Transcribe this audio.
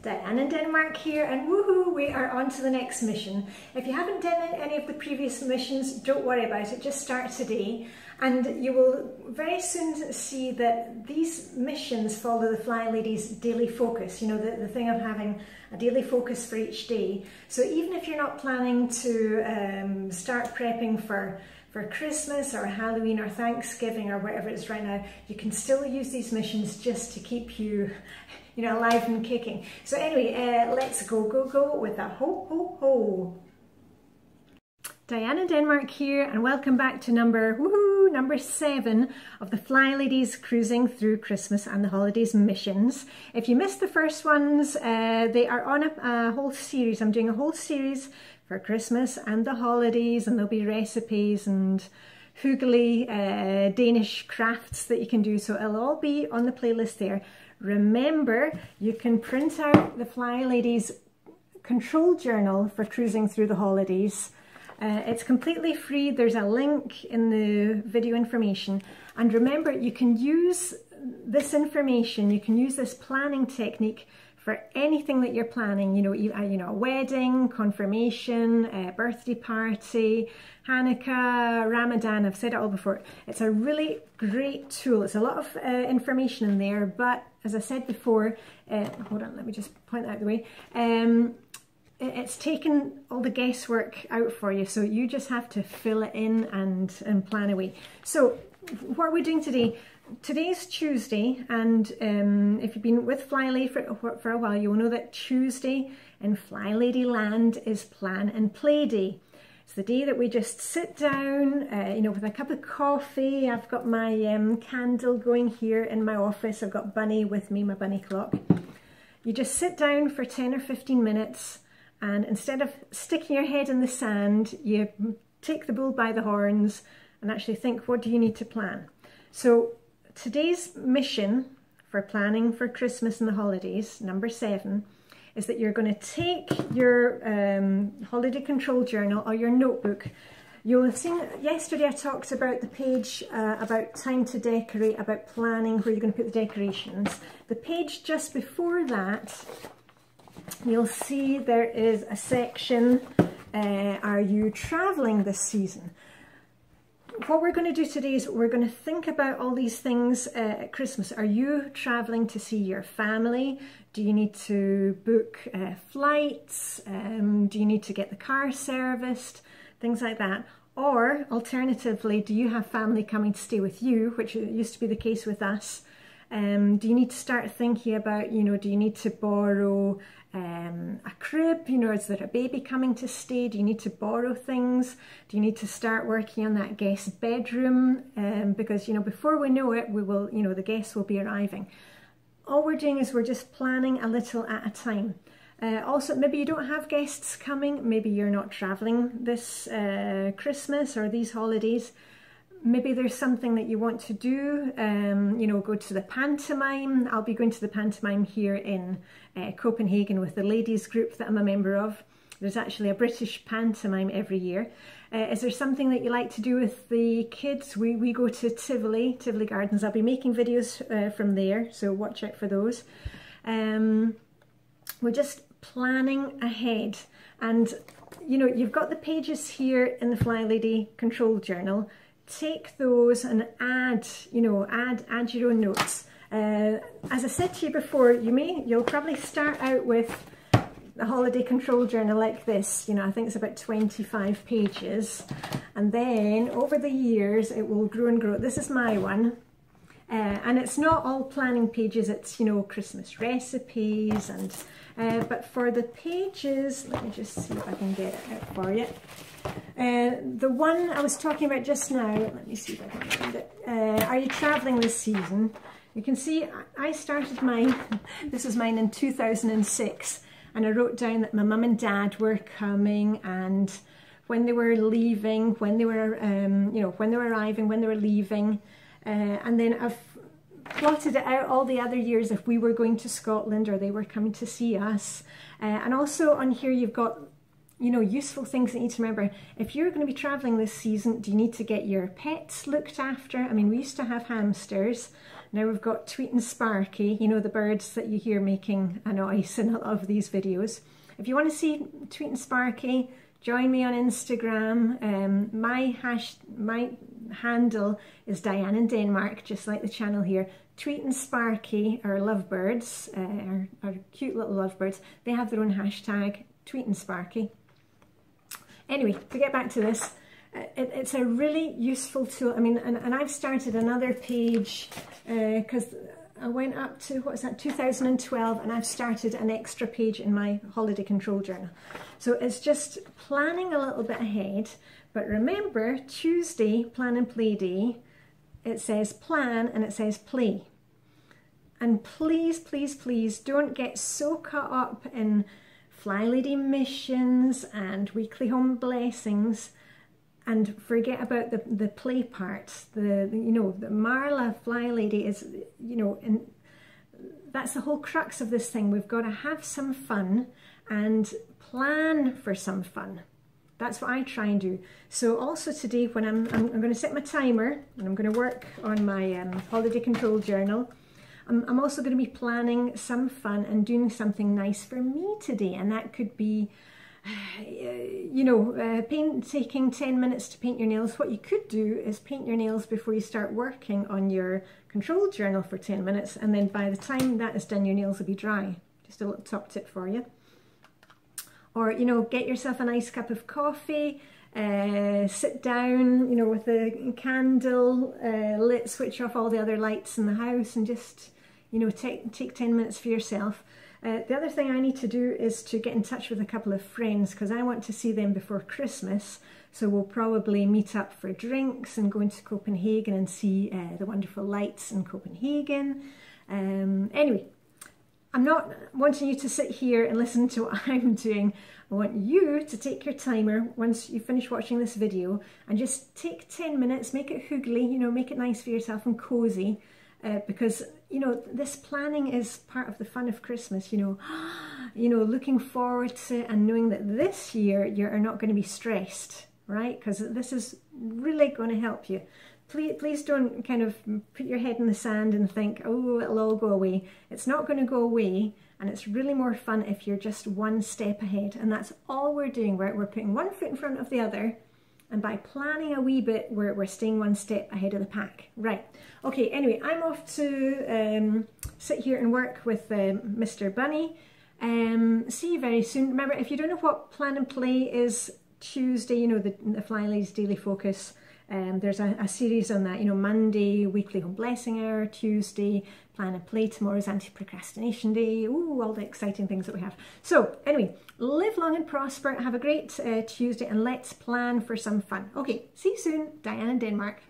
Diane in Denmark here, and woohoo, we are on to the next mission. If you haven't done any of the previous missions, don't worry about it, just start today. And you will very soon see that these missions follow the Flylady's daily focus, you know, the thing of having a daily focus for each day. So even if you're not planning to start prepping for Christmas or Halloween or Thanksgiving or whatever it is right now, you can still use these missions just to keep you, you know, alive and kicking. So anyway, let's go with a ho, ho, ho. Diane in Denmark here, and welcome back to number 7 of the Flylady's Cruising Through Christmas and the Holidays missions. If you missed the first ones, they are on a whole series. I'm doing a whole series for Christmas and the holidays, and there'll be recipes and hoogly Danish crafts that you can do, so it'll all be on the playlist there. Remember, you can print out the Flylady's control journal for cruising through the holidays. It's completely free. There's a link in the video information, and remember, you can use this information, you can use this planning technique for anything that you're planning, you know, a wedding, confirmation, a birthday party, Hanukkah, Ramadan. I've said it all before. It's a really great tool. It's a lot of information in there, but as I said before, hold on, let me just point that out of the way. It's taken all the guesswork out for you, so you just have to fill it in and plan away. So what are we doing today? Today's Tuesday, and if you've been with Flylady for a while, you'll know that Tuesday in Flylady land is Plan and Play Day. It's the day that we just sit down, you know, with a cup of coffee. I've got my candle going here in my office. I've got Bunny with me, my bunny clock. You just sit down for 10 or 15 minutes, and instead of sticking your head in the sand, you take the bull by the horns and actually think, what do you need to plan? So today's mission for planning for Christmas and the holidays, number 7, is that you're going to take your holiday control journal or your notebook. You'll have seen yesterday I talked about the page about time to decorate, about planning where you're going to put the decorations. The page just before that, you'll see there is a section, are you traveling this season? What we're going to do today is we're going to think about all these things at Christmas. Are you traveling to see your family? Do you need to book flights? Do you need to get the car serviced? Things like that. Or alternatively, do you have family coming to stay with you, which used to be the case with us? Do you need to start thinking about, you know, do you need to borrow a crib? You know, is there a baby coming to stay? Do you need to borrow things? Do you need to start working on that guest bedroom? Because, you know, before we know it, we will, you know, the guests will be arriving. All we're doing is we're just planning a little at a time. Also, maybe you don't have guests coming. Maybe you're not traveling this Christmas or these holidays. Maybe there's something that you want to do, you know, go to the pantomime. I'll be going to the pantomime here in Copenhagen with the ladies group that I'm a member of. There's actually a British pantomime every year. Is there something that you like to do with the kids? We go to Tivoli Gardens. I'll be making videos from there, so watch out for those. We're just planning ahead, and you know, you've got the pages here in the Flylady control journal. Take those and add, you know, add your own notes. As I said to you before, you'll probably start out with a holiday control journal like this. You know, I think it's about 25 pages, and then over the years it will grow and grow. This is my one, and it's not all planning pages. It's, you know, Christmas recipes and. But for the pages, let me just see if I can get it out for you. The one I was talking about just now, let me see if I can find it. Are you traveling this season? You can see I started mine, this was mine in 2006, and I wrote down that my mum and dad were coming, and when they were leaving, when they were, you know, when they were arriving, when they were leaving, and then I've plotted it out all the other years if we were going to Scotland or they were coming to see us. And also on here you've got, you know, useful things that you need to remember. If you're going to be traveling this season, do you need to get your pets looked after? I mean, we used to have hamsters. Now we've got Tweet and Sparky, you know, the birds that you hear making a noise in a lot of these videos. If you want to see Tweet and Sparky, join me on Instagram. My handle is Diane in Denmark, just like the channel here. Tweet and Sparky are lovebirds, are cute little lovebirds. They have their own hashtag, Tweet and Sparky. Anyway, to get back to this, it's a really useful tool. I mean, and I've started another page because I went up to, what is that, 2012, and I've started an extra page in my holiday control journal. So it's just planning a little bit ahead. But remember, Tuesday, Plan and Play Day, it says plan and it says play. And please, please, please don't get so caught up in Flylady Missions and weekly home blessings and forget about the play part. The Marla Flylady is, you know, and that's the whole crux of this thing. We've got to have some fun and plan for some fun. That's what I try and do. So also today, when I'm going to set my timer and I'm going to work on my holiday control journal, I'm also going to be planning some fun and doing something nice for me today. And that could be, you know, taking 10 minutes to paint your nails. What you could do is paint your nails before you start working on your control journal for 10 minutes. And then by the time that is done, your nails will be dry. Just a little top tip for you. Or, you know, get yourself a nice cup of coffee, sit down, you know, with a candle lit, switch off all the other lights in the house and just, you know, take 10 minutes for yourself. The other thing I need to do is to get in touch with a couple of friends because I want to see them before Christmas. So we'll probably meet up for drinks and go into Copenhagen and see the wonderful lights in Copenhagen. Anyway, I'm not wanting you to sit here and listen to what I'm doing. I want you to take your timer once you finish watching this video and just take 10 minutes, make it hoogly, you know, make it nice for yourself and cozy. Because, you know, this planning is part of the fun of Christmas, you know, looking forward to it and knowing that this year you're not going to be stressed, right? Because this is really going to help you. Please don't kind of put your head in the sand and think, oh, it'll all go away. It's not going to go away, and it's really more fun if you're just one step ahead. And that's all we're doing, right? We're putting one foot in front of the other, and by planning a wee bit, we're staying one step ahead of the pack. Right. Okay, anyway, I'm off to sit here and work with Mr. Bunny. See you very soon. Remember, if you don't know what Plan and Play is, Tuesday, you know, the Flylady's Daily Focus, there's a series on that, you know, Monday, Weekly Home Blessing Hour, Tuesday, Plan and Play, tomorrow's Anti-Procrastination Day, ooh, all the exciting things that we have. So anyway, live long and prosper, have a great Tuesday, and let's plan for some fun. Okay, see you soon. Diane in Denmark.